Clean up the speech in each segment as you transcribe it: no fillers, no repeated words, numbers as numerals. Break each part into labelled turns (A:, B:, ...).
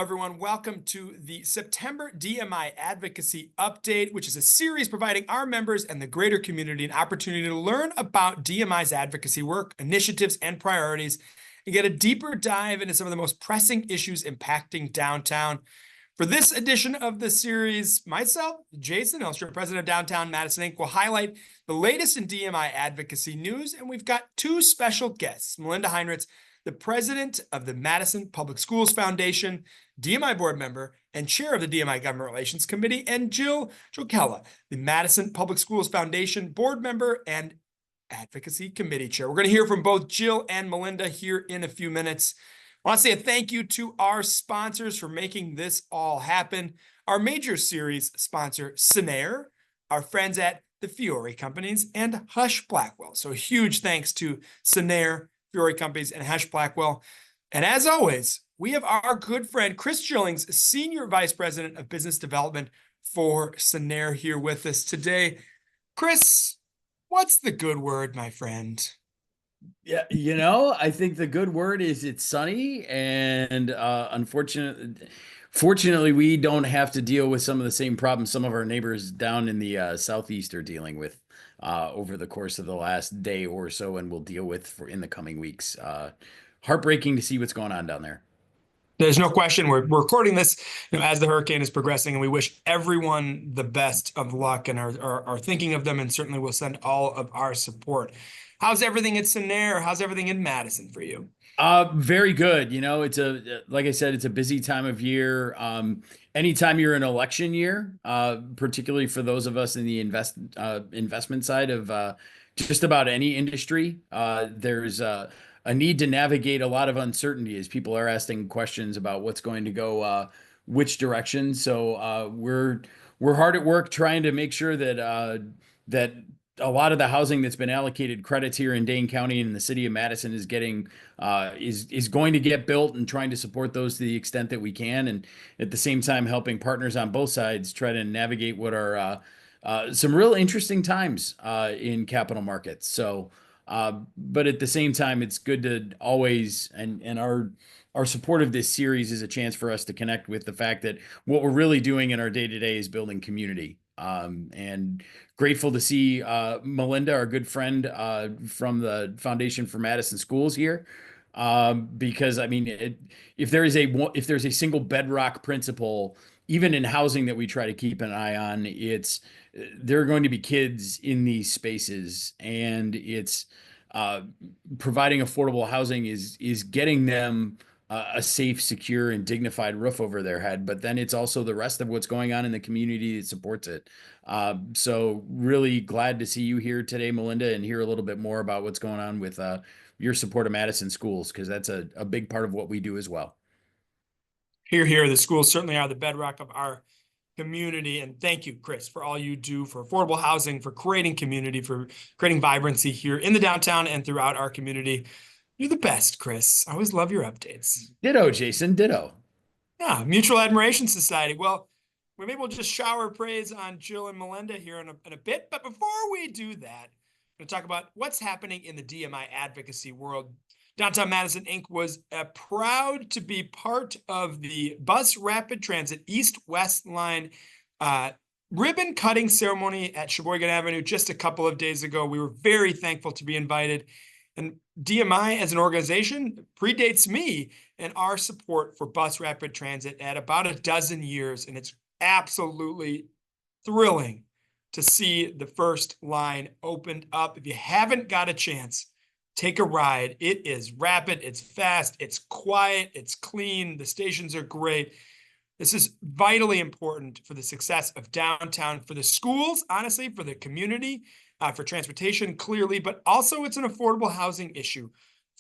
A: everyone. Welcome to the September DMI Advocacy Update, which is a series providing our members and the greater community an opportunity to learn about DMI's advocacy work, initiatives, and priorities, and get a deeper dive into some of the most pressing issues impacting downtown. For this edition of the series, myself, Jason Elstrom, president of Downtown Madison Inc., will highlight the latest in DMI advocacy news, and we've got two special guests, Melinda Heinrichs, the president of the Madison Public Schools Foundation, DMI board member, and chair of the DMI Government Relations Committee, and Jill Jokela, the Madison Public Schools Foundation board member and advocacy committee chair. We're going to hear from both Jill and Melinda here in a few minutes. I want to say a thank you to our sponsors for making this all happen. Our major series sponsor, Sinair, our friends at the Fiore Companies, and Hush Blackwell. So a huge thanks to Sinair, Fiore Companies, and Hush Blackwell. And as always, we have our good friend Chris Jillings, Senior Vice President of Business Development for Sinair, here with us today. Chris, what's the good word, my friend?
B: Yeah, I think the good word is it's sunny, and fortunately, we don't have to deal with some of the same problems some of our neighbors down in the southeast are dealing with over the course of the last day or so, and we'll deal with in the coming weeks. Heartbreaking to see what's going on down there.
A: There's no question. We're recording this, as the hurricane is progressing, and we wish everyone the best of luck and are thinking of them, and certainly will send all of our support. How's everything at Sinair? How's everything in Madison for you?
B: Very good. It's like I said, it's a busy time of year. Anytime you're in election year, particularly for those of us in the investment side of just about any industry, there's a need to navigate a lot of uncertainty as people are asking questions about what's going to go which direction. So we're hard at work trying to make sure that that a lot of the housing that's been allocated credits here in Dane County and in the city of Madison is getting is going to get built, and trying to support those to the extent that we can, and at the same time helping partners on both sides try to navigate what are some real interesting times in capital markets. So, but at the same time, it's good to always and our support of this series is a chance for us to connect with the fact that what we're really doing in our day-to-day is building community. And grateful to see Melinda, our good friend from the Foundation for Madison Schools here, because I mean, if there's a single bedrock principle, even in housing, that we try to keep an eye on, it's there are going to be kids in these spaces, and it's providing affordable housing is getting them a safe, secure, and dignified roof over their head. But then it's also the rest of what's going on in the community that supports it. So really glad to see you here today, Melinda, and hear a little bit more about what's going on with your support of Madison schools, because that's a big part of what we do as well.
A: Here, the schools certainly are the bedrock of our community. And thank you, Chris, for all you do for affordable housing, for creating community, for creating vibrancy here in the downtown and throughout our community. You're the best, Chris. I always love your updates.
B: Ditto, Jason. Ditto.
A: Yeah, Mutual Admiration Society. Well, maybe we'll just shower praise on Jill and Melinda here in a bit. But before we do that, I'm going to talk about what's happening in the DMI advocacy world. Downtown Madison Inc. was proud to be part of the Bus Rapid Transit East-West Line ribbon cutting ceremony at Sheboygan Avenue just a couple of days ago. We were very thankful to be invited. And DMI as an organization predates me and our support for bus rapid transit at about a dozen years. And it's absolutely thrilling to see the first line opened up. If you haven't got a chance, take a ride. It is rapid, it's fast, it's quiet, it's clean. The stations are great. This is vitally important for the success of downtown, for the schools, honestly, for the community, for transportation, clearly, but also it's an affordable housing issue.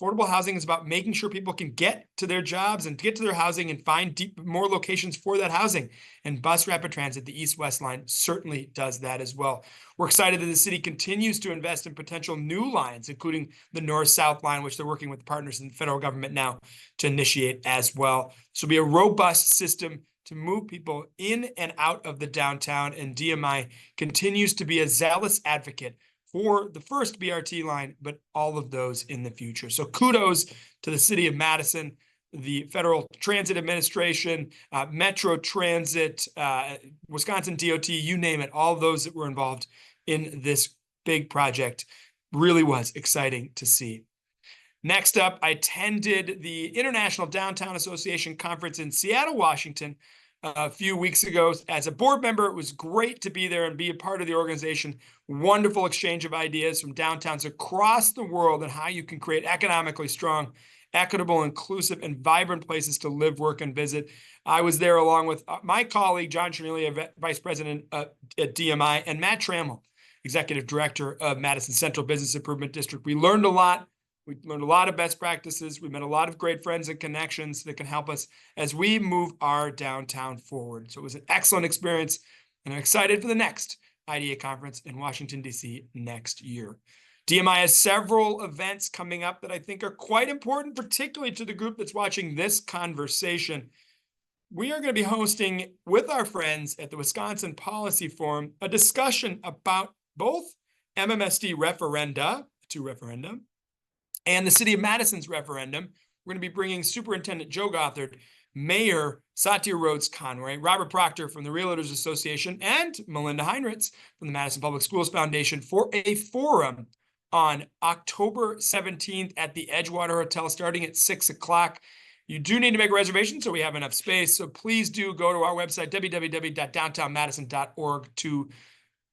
A: Affordable housing is about making sure people can get to their jobs and get to their housing and find more locations for that housing. And Bus Rapid Transit, the East-West Line, certainly does that as well. We're excited that the city continues to invest in potential new lines, including the North-South line, which they're working with partners in the federal government now to initiate as well. This will be a robust system to move people in and out of the downtown, and DMI continues to be a zealous advocate for the first BRT line, but all of those in the future. So kudos to the city of Madison. the Federal Transit Administration, Metro Transit, Wisconsin DOT, you name it, all those that were involved in this big project. Really was exciting to see. Next up, I attended the International Downtown Association Conference in Seattle, Washington, a few weeks ago. As a board member, it was great to be there and be a part of the organization. Wonderful exchange of ideas from downtowns across the world on how you can create economically strong, equitable, inclusive, and vibrant places to live, work, and visit. I was there along with my colleague, John Cornelia, Vice President at DMI, and Matt Trammell, Executive Director of Madison Central Business Improvement District. We learned a lot. We learned a lot of best practices. We met a lot of great friends and connections that can help us as we move our downtown forward. So it was an excellent experience, and I'm excited for the next IDA conference in Washington, D.C. next year. DMI has several events coming up that I think are quite important, particularly to the group that's watching this conversation. We are going to be hosting with our friends at the Wisconsin Policy Forum a discussion about both MMSD referenda, two referenda, and the City of Madison's referendum. We're going to be bringing Superintendent Joe Gothard, Mayor Satya Rhodes Conway, Robert Proctor from the Realtors Association, and Melinda Heinrichs from the Madison Public Schools Foundation for a forum on October 17th at the Edgewater Hotel, starting at 6 o'clock. You do need to make a reservation so we have enough space. So please do go to our website, www.downtownmadison.org, to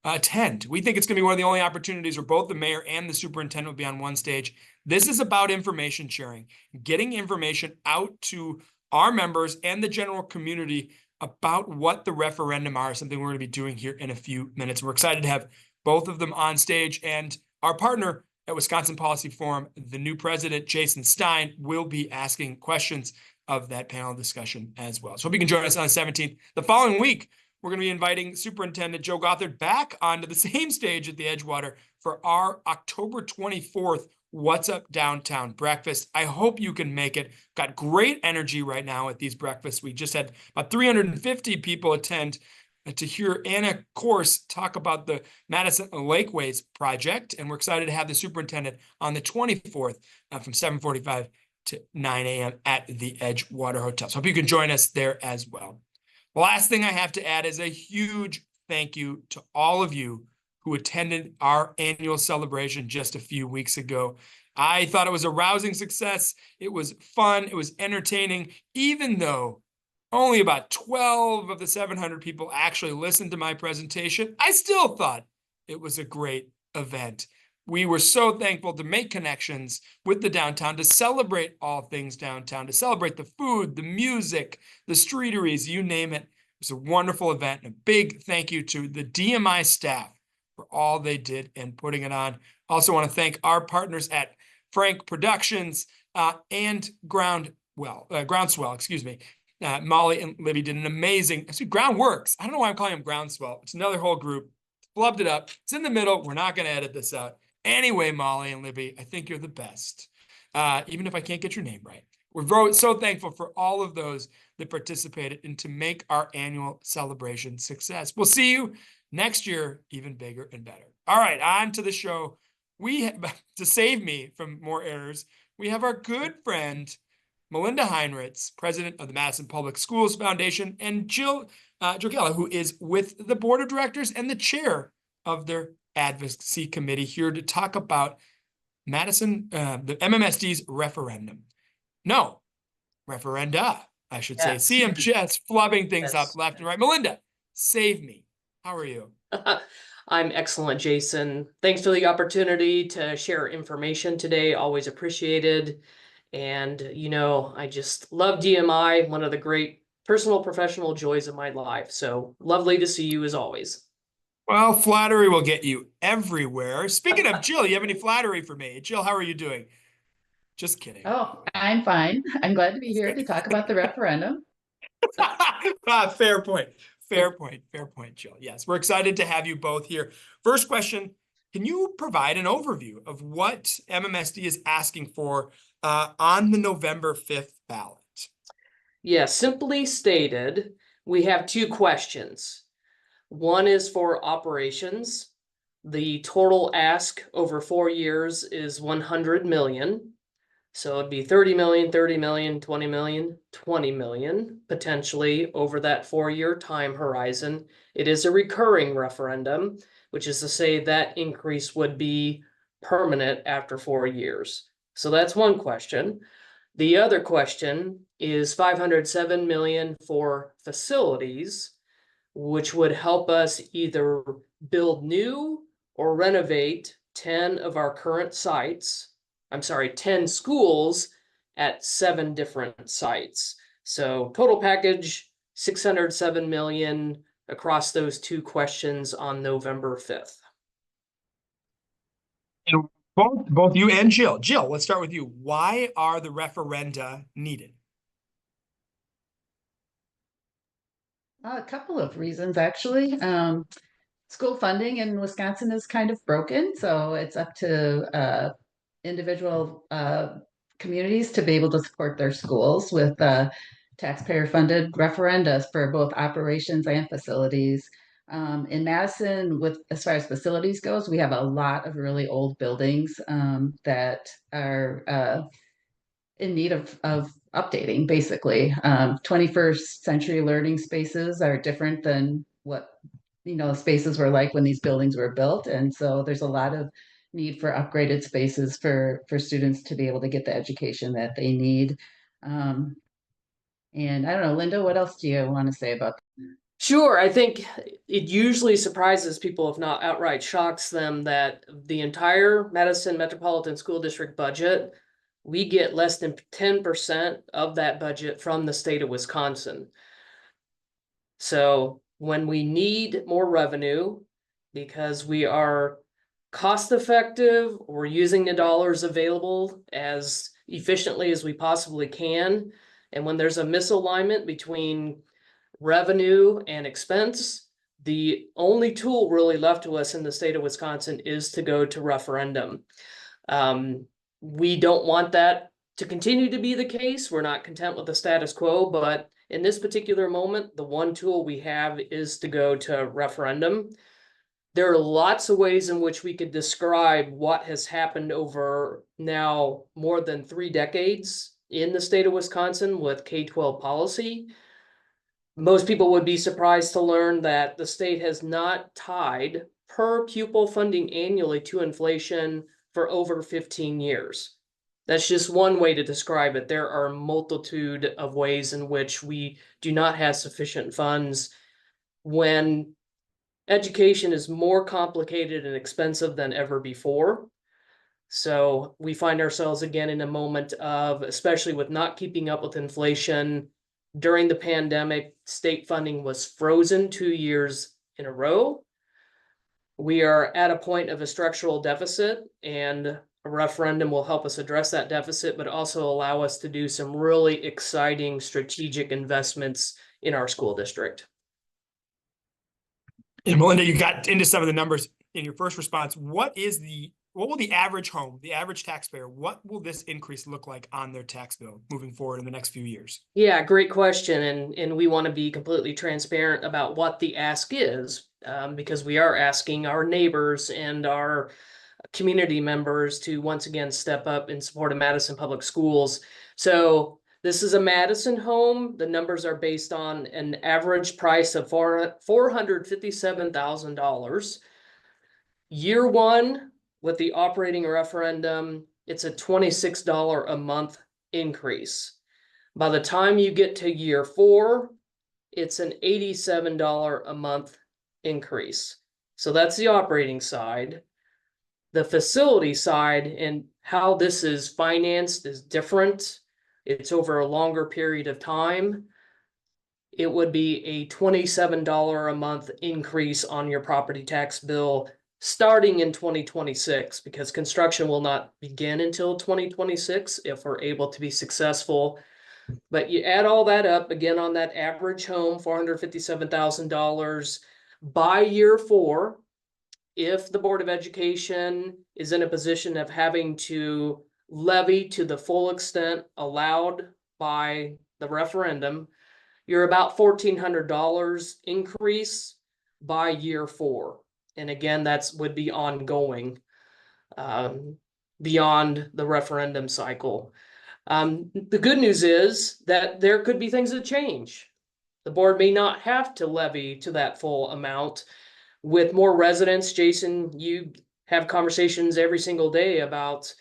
A: attend. We think it's going to be one of the only opportunities where both the mayor and the superintendent will be on one stage. This is about information sharing, getting information out to our members and the general community about what the referendum are, something we're going to be doing here in a few minutes. We're excited to have both of them on stage, and our partner at Wisconsin Policy Forum, the new president, Jason Stein, will be asking questions of that panel discussion as well. So hope you can join us on the 17th. The following week, we're going to be inviting Superintendent Joe Gothard back onto the same stage at the Edgewater for our October 24th What's Up Downtown breakfast. I hope you can make it. Got great energy right now at these breakfasts. We just had about 350 people attend to hear Anna Korse talk about the Madison Lakeways project, and we're excited to have the superintendent on the 24th from 7:45 to 9 a.m. at the Edgewater Hotel. So hope you can join us there as well. The last thing I have to add is a huge thank you to all of you who attended our annual celebration just a few weeks ago. I thought it was a rousing success. It was fun. It was entertaining, even though only about 12 of the 700 people actually listened to my presentation. I still thought it was a great event. We were so thankful to make connections with the downtown, to celebrate all things downtown, to celebrate the food, the music, the streeteries, you name it. It was a wonderful event, and a big thank you to the DMI staff for all they did in putting it on. Also want to thank our partners at Frank Productions and Groundswell, excuse me. Molly and Libby did an amazing, Groundworks. I don't know why I'm calling them Groundswell. It's another whole group. Flubbed it up. It's in the middle. We're not going to edit this out. Anyway, Molly and Libby, I think you're the best, even if I can't get your name right. We're so thankful for all of those that participated and to make our annual celebration success. We'll see you next year, even bigger and better. All right, on to the show. To save me from more errors, we have our good friend, Melinda Heinrichs, president of the Madison Public Schools Foundation, and Jill Keller, who is with the board of directors and the chair of their advocacy committee, here to talk about Madison, the MMSD's referendum. No, referenda, I should say. See, I'm just flubbing things up left and right. Melinda, save me. How are you?
C: I'm excellent, Jason. Thanks for the opportunity to share information today. Always appreciated. And, I just love DMI, one of the great personal, professional joys of my life. So lovely to see you as always.
A: Well, flattery will get you everywhere. Speaking of Jill, you have any flattery for me? Jill, how are you doing? Just kidding.
D: Oh, I'm fine. I'm glad to be here to talk about the referendum.
A: Fair point. Fair point, Jill. Yes, we're excited to have you both here. First question, can you provide an overview of what MMSD is asking for on the November 5th ballot?
C: Yeah, simply stated, we have two questions. One is for operations. The total ask over 4 years is 100 million. So it'd be 30 million, 30 million, 20 million, 20 million potentially over that 4-year time horizon. It is a recurring referendum, which is to say that increase would be permanent after 4 years. So that's one question. The other question is 507 million for facilities, which would help us either build new or renovate 10 of our current sites. 10 schools at 7 different sites. So total package, 607 million across those two questions on November 5th.
A: And both you and Jill. Jill, let's start with you. Why are the referenda needed?
D: A couple of reasons, actually. School funding in Wisconsin is kind of broken, so it's up to individual communities to be able to support their schools with taxpayer-funded referenda for both operations and facilities. In Madison, as far as facilities goes, we have a lot of really old buildings that are in need of updating, basically. 21st century learning spaces are different than what spaces were like when these buildings were built, and so there's a lot of need for upgraded spaces for students to be able to get the education that they need. And I don't know, Linda, what else do you want to say about that?
C: Sure, I think it usually surprises people, if not outright shocks them, that the entire Madison Metropolitan School District budget, we get less than 10% of that budget from the state of Wisconsin. So when we need more revenue because we are cost effective, we're using the dollars available as efficiently as we possibly can. And when there's a misalignment between revenue and expense, the only tool really left to us in the state of Wisconsin is to go to referendum. We don't want that to continue to be the case. We're not content with the status quo, but in this particular moment, the one tool we have is to go to referendum. There are lots of ways in which we could describe what has happened over now more than 3 decades in the state of Wisconsin with K-12 policy. Most people would be surprised to learn that the state has not tied per pupil funding annually to inflation for over 15 years. That's just one way to describe it. There are a multitude of ways in which we do not have sufficient funds when education is more complicated and expensive than ever before. So we find ourselves again in a moment of, especially with not keeping up with inflation, during the pandemic, state funding was frozen 2 years in a row. We are at a point of a structural deficit, and a referendum will help us address that deficit, but also allow us to do some really exciting strategic investments in our school district.
A: And Melinda, you got into some of the numbers in your first response. What will the average home, the average taxpayer, what will this increase look like on their tax bill moving forward in the next few years?
C: Yeah, great question. And we want to be completely transparent about what the ask is, because we are asking our neighbors and our community members to once again step up in support of Madison Public Schools. So this is a Madison home. The numbers are based on an average price of $457,000. Year one, with the operating referendum, it's a $26 a month increase. By the time you get to year 4, it's an $87 a month increase. So that's the operating side. The facility side and how this is financed is different. It's over a longer period of time. It would be a $27 a month increase on your property tax bill starting in 2026, because construction will not begin until 2026 if we're able to be successful. But you add all that up again on that average home, $457,000 by year 4. If the Board of Education is in a position of having to levy to the full extent allowed by the referendum, you're about $1,400 increase by year 4. And again, that's would be ongoing. beyond the referendum cycle. The good news is that there could be things that change. The board may not have to levy to that full amount. With more residents, Jason, you have conversations every single day about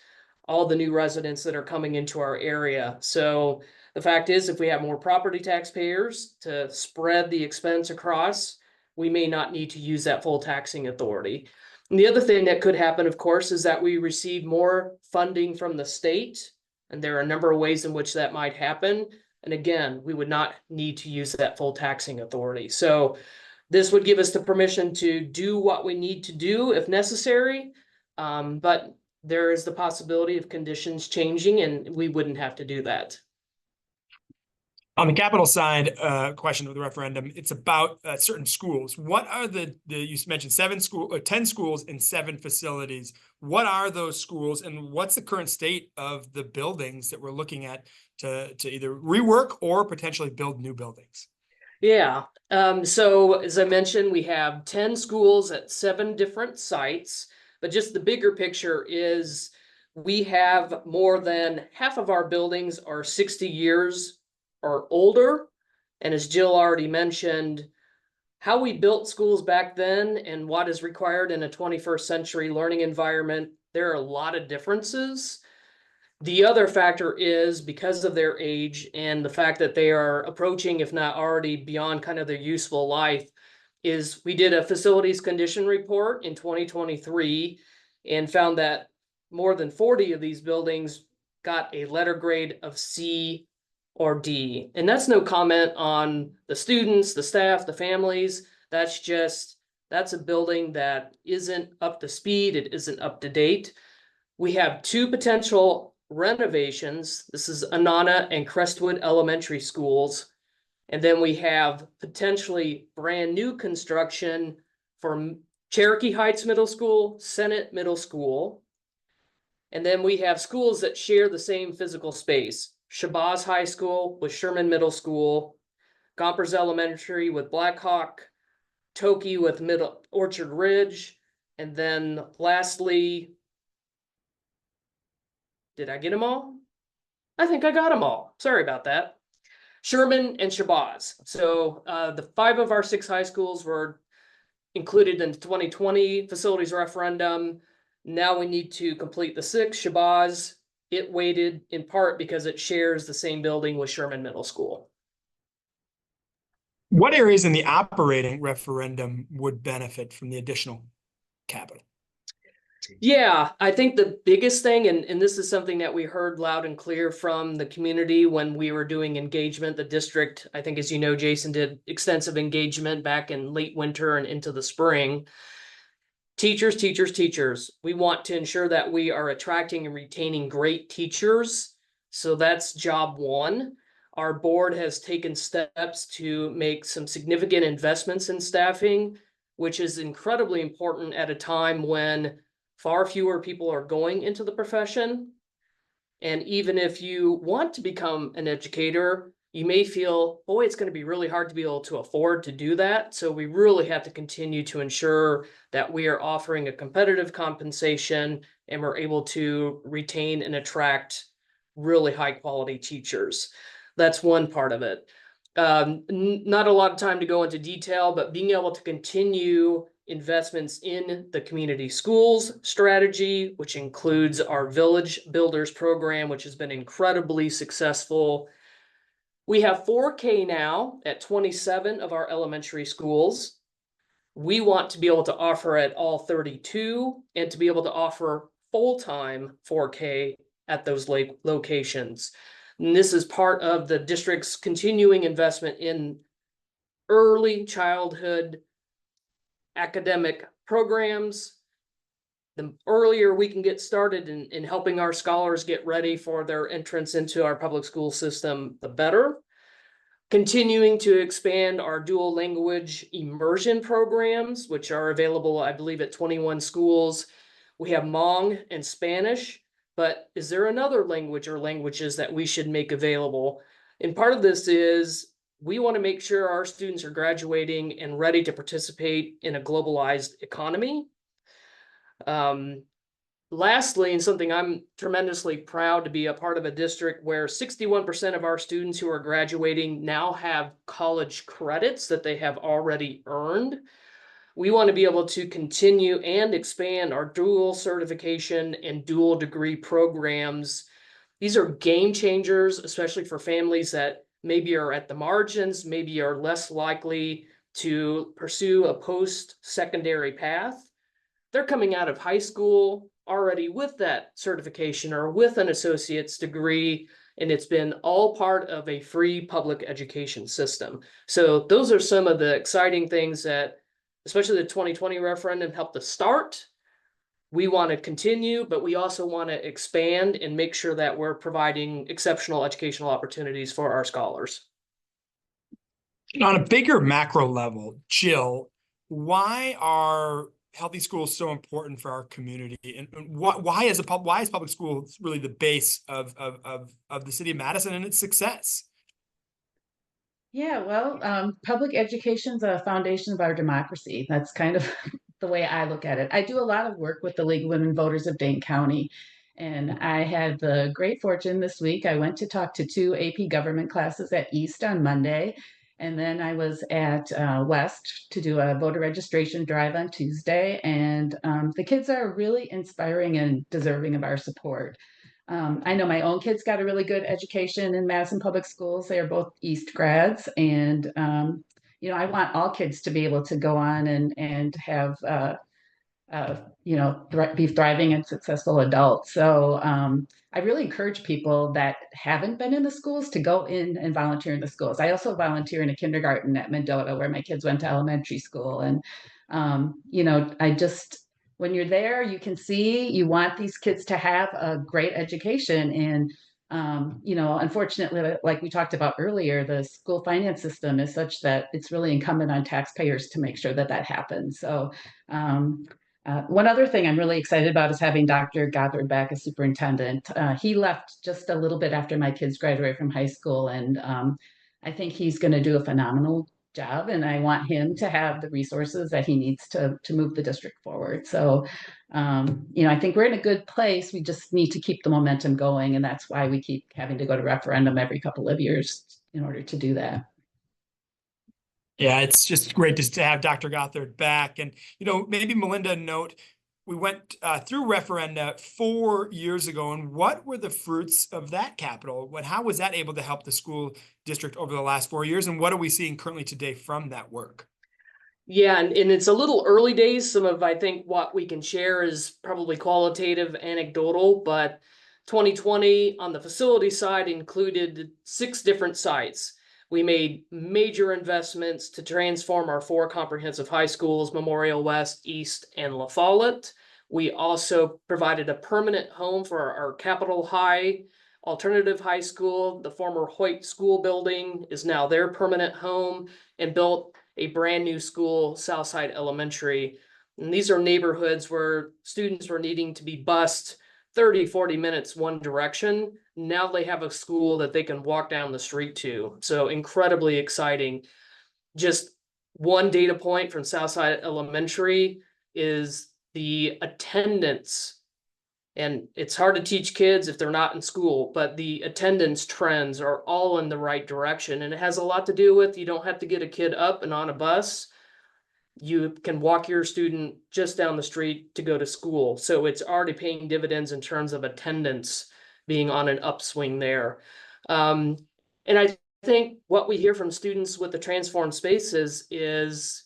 C: all the new residents that are coming into our area. So the fact is, if we have more property taxpayers to spread the expense across, we may not need to use that full taxing authority. And the other thing that could happen, of course, is that we receive more funding from the state. And there are a number of ways in which that might happen. And again, we would not need to use that full taxing authority. So this would give us the permission to do what we need to do if necessary. But there is the possibility of conditions changing and we wouldn't have to do that.
A: On the capital side, question of the referendum, it's about certain schools. What are you mentioned 10 schools and 7 facilities. What are those schools and what's the current state of the buildings that we're looking at to either rework or potentially build new buildings?
C: Yeah. So as I mentioned, we have 10 schools at 7 different sites, but just the bigger picture is we have more than half of our buildings are 60 years or older. And as Jill already mentioned, how we built schools back then and what is required in a 21st century learning environment, there are a lot of differences. The other factor is because of their age and the fact that they are approaching, if not already beyond kind of their useful life, is we did a facilities condition report in 2023 and found that more than 40 of these buildings got a letter grade of C or D. And that's no comment on the students, the staff, the families. That's a building that isn't up to speed. It isn't up to date. We have 2 potential renovations. This is Anana and Crestwood Elementary Schools. And then we have potentially brand new construction for Cherokee Heights Middle School, Senate Middle School. And then we have schools that share the same physical space. Shabazz High School with Sherman Middle School, Gompers Elementary with Blackhawk, Toki with Middle Orchard Ridge, and then lastly, did I get them all? I think I got them all. Sorry about that. Sherman and Shabazz. So the 5 of our 6 high schools were included in the 2020 facilities referendum. Now we need to complete the 6. Shabazz, it waited in part because it shares the same building with Sherman Middle School.
A: What areas in the operating referendum would benefit from the additional capital?
C: Yeah, I think the biggest thing, and this is something that we heard loud and clear from the community when we were doing engagement, the district, I think, as you know, Jason, did extensive engagement back in late winter and into the spring. Teachers, teachers, teachers. We want to ensure that we are attracting and retaining great teachers. So that's job one. Our board has taken steps to make some significant investments in staffing, which is incredibly important at a time when far fewer people are going into the profession. And even if you want to become an educator, you may feel, boy, it's going to be really hard to be able to afford to do that. So we really have to continue to ensure that we are offering a competitive compensation and we're able to retain and attract really high quality teachers. That's one part of it. Not a lot of time to go into detail, but being able to continue investments in the community schools strategy, which includes our Village Builders program, which has been incredibly successful. We have 4K now at 27 of our elementary schools. We want to be able to offer at all 32 and to be able to offer full-time 4K at those locations. And this is part of the district's continuing investment in early childhood academic programs. The earlier we can get started in helping our scholars get ready for their entrance into our public school system, the better. Continuing to expand our dual language immersion programs, which are available, I believe, at 21 schools. We have Hmong and Spanish, but is there another language or languages that we should make available? And part of this is we want to make sure our students are graduating and ready to participate in a globalized economy. lastly, and something I'm tremendously proud to be a part of a district where 61% of our students who are graduating now have college credits that they have already earned. We want to be able to continue and expand our dual certification and dual degree programs. These are game changers, especially for families that maybe are at the margins, maybe are less likely to pursue a post-secondary path. They're coming out of high school already with that certification or with an associate's degree, and it's been all part of a free public education system. So those are some of the exciting things that, especially the 2020 referendum, helped us start. We want to continue, but we also want to expand and make sure that we're providing exceptional educational opportunities for our scholars.
A: On a bigger macro level, Jill, why are healthy schools so important for our community, and why is public schools really the base of the city of Madison and its success?
D: Yeah, well, public education's a foundation of our democracy. That's kind of the way I look at it. I do a lot of work with the League of Women Voters of Dane County, and I had the great fortune this week. I went to talk to 2 AP government classes at East on Monday, and then I was at West to do a voter registration drive on Tuesday. And the kids are really inspiring and deserving of our support. I know my own kids got a really good education in Madison Public Schools. They are both East grads, and I want all kids to be able to go on and have be thriving and successful adults. So I really encourage people that haven't been in the schools to go in and volunteer in the schools. I also volunteer in a kindergarten at Mendota where my kids went to elementary school. And, I just, when you're there, you can see you want these kids to have a great education. And, unfortunately, like we talked about earlier, the school finance system is such that it's really incumbent on taxpayers to make sure that that happens. So, one other thing I'm really excited about is having Dr. Gothard back as superintendent. He left just a little bit after my kids graduated from high school, and I think he's going to do a phenomenal job, and I want him to have the resources that he needs to move the district forward. So, I think we're in a good place. We just need to keep the momentum going, and that's why we keep having to go to referendum every couple of years in order to do that.
A: Yeah, it's just great to have Dr. Gothard back. And, maybe Melinda, note, we went through Referenda 4 years ago, and what were the fruits of that capital? How was that able to help the school district over the last 4 years? And what are we seeing currently today from that work?
C: Yeah, and it's a little early days. Some of, I think, what we can share is probably qualitative, anecdotal, but 2020 on the facility side included 6 different sites. We made major investments to transform our 4 comprehensive high schools, Memorial West, East, and La Follette. We also provided a permanent home for our Capitol High alternative high school. The former Hoyt School building is now their permanent home, and built a brand new school, Southside Elementary. And these are neighborhoods where students were needing to be bused 30, 40 minutes one direction. Now they have a school that they can walk down the street to. So incredibly exciting. Just one data point from Southside Elementary is the attendance. And it's hard to teach kids if they're not in school, but the attendance trends are all in the right direction. And it has a lot to do with, you don't have to get a kid up and on a bus. You can walk your student just down the street to go to school. So it's already paying dividends in terms of attendance being on an upswing there. And I think what we hear from students with the transformed spaces is,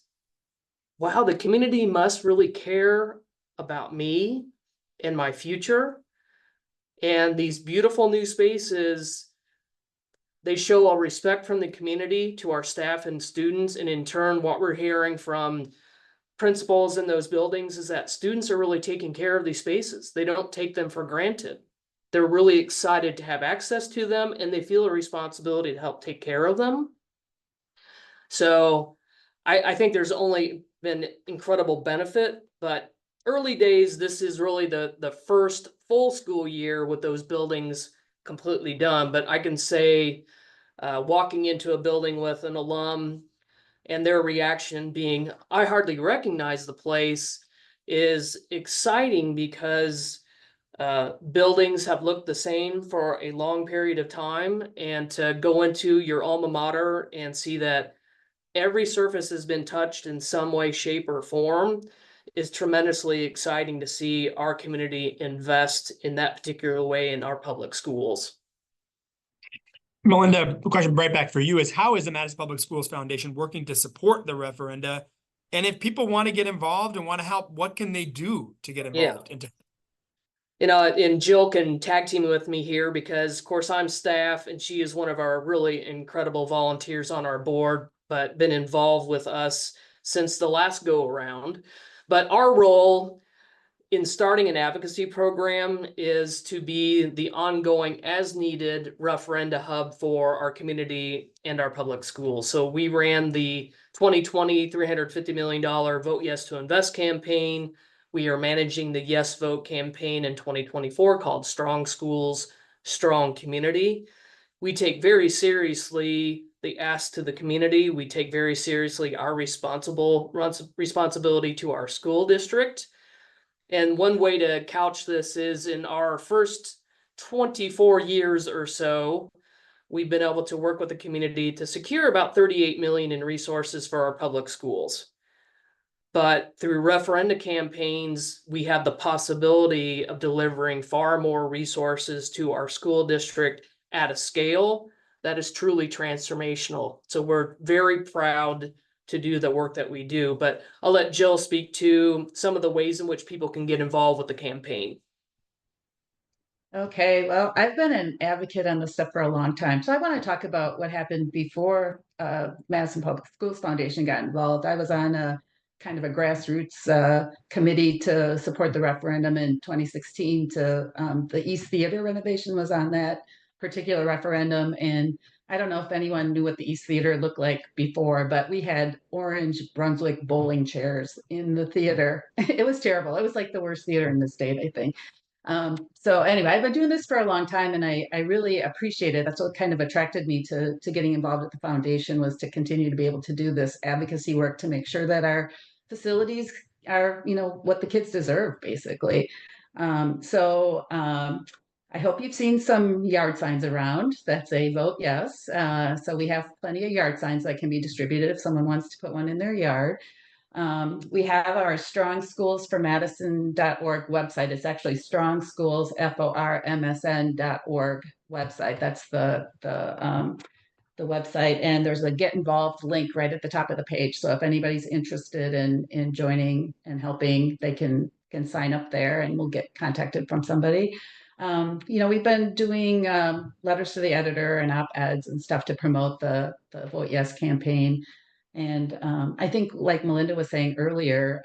C: wow, the community must really care about me and my future. And these beautiful new spaces, they show a respect from the community to our staff and students. And in turn, what we're hearing from principals in those buildings is that students are really taking care of these spaces. They don't take them for granted. They're really excited to have access to them, and they feel a responsibility to help take care of them. So I think there's only been incredible benefit, but early days, this is really the first full school year with those buildings completely done. But I can say, walking into a building with an alum and their reaction being, I hardly recognize the place, is exciting, because buildings have looked the same for a long period of time, and to go into your alma mater and see that every surface has been touched in some way, shape, or form is tremendously exciting to see our community invest in that particular way in our public schools.
A: Melinda, a question right back for you is, how is the Madison Public Schools Foundation working to support the referenda? And if people want to get involved and want to help, what can they do to get involved?
C: And Jill can tag team with me here because, of course, I'm staff and she is one of our really incredible volunteers on our board, but been involved with us since the last go around. But our role in starting an advocacy program is to be the ongoing as needed referenda hub for our community and our public schools. So we ran the 2020 $350 million Vote Yes to Invest campaign. We are managing the Yes Vote campaign in 2024 called Strong Schools, Strong Community. We take very seriously the ask to the community. We take very seriously our responsibility to our school district. And one way to couch this is, in our first 24 years or so, we've been able to work with the community to secure about 38 million in resources for our public schools. But through referenda campaigns, we have the possibility of delivering far more resources to our school district at a scale that is truly transformational. So we're very proud to do the work that we do, but I'll let Jill speak to some of the ways in which people can get involved with the campaign.
D: Okay, well, I've been an advocate on this stuff for a long time. So I want to talk about what happened before Madison Public Schools Foundation got involved. I was on a kind of a grassroots committee to support the referendum in 2016. The East Theater renovation was on that particular referendum. And I don't know if anyone knew what the East Theater looked like before, but we had orange Brunswick bowling chairs in the theater. It was terrible. It was like the worst theater in the state, I think. So anyway, I've been doing this for a long time and I really appreciate it. That's what kind of attracted me to getting involved with the foundation, was to continue to be able to do this advocacy work to make sure that our facilities are, what the kids deserve, basically. I hope you've seen some yard signs around that say vote yes. So we have plenty of yard signs that can be distributed if someone wants to put one in their yard. We have our Strong Schools for Madison.org website. It's actually Strong Schools, FORMSN.org website. That's the website. And there's a get involved link right at the top of the page. So if anybody's interested in joining and helping, they can sign up there and we'll get contacted from somebody. We've been doing letters to the editor and op-eds and stuff to promote the Vote Yes campaign. And I think, like Melinda was saying earlier,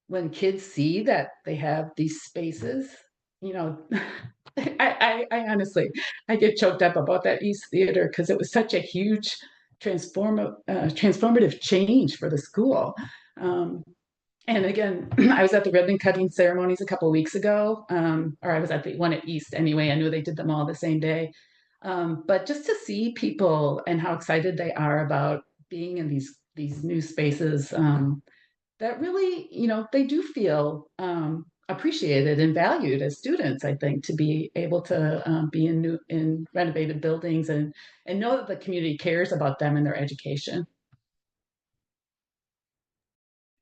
D: when kids see that they have these spaces, I honestly, I get choked up about that East Theater because it was such a huge transformative change for the school. And again, I was at the ribbon cutting ceremonies a couple of weeks ago, or I was at the one at East anyway. I knew they did them all the same day. But just to see people and how excited they are about being in these new spaces, that really, they do feel appreciated and valued as students, I think, to be able to be in renovated buildings and know that the community cares about them and their education.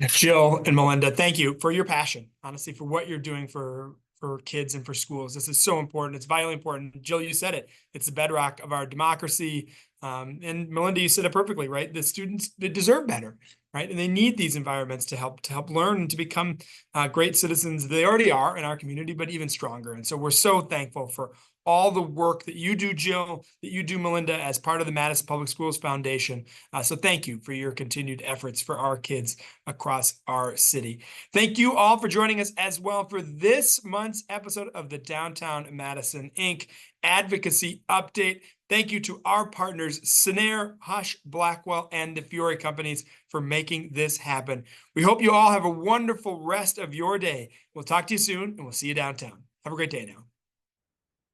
A: Jill and Melinda, thank you for your passion, honestly, for what you're doing for kids and for schools. This is so important. It's vitally important. Jill, you said it. It's the bedrock of our democracy. And Melinda, you said it perfectly, right? The students, they deserve better, right? And they need these environments to help learn and to become great citizens. They already are in our community, but even stronger. And so we're so thankful for all the work that you do, Jill, that you do, Melinda, as part of the Madison Public Schools Foundation. So thank you for your continued efforts for our kids across our city. Thank you all for joining us as well for this month's episode of the Downtown Madison Inc. Advocacy Update. Thank you to our partners, Sinair, Hush, Blackwell, and the Fiore Companies for making this happen. We hope you all have a wonderful rest of your day. We'll talk to you soon, and we'll see you downtown. Have a great day now.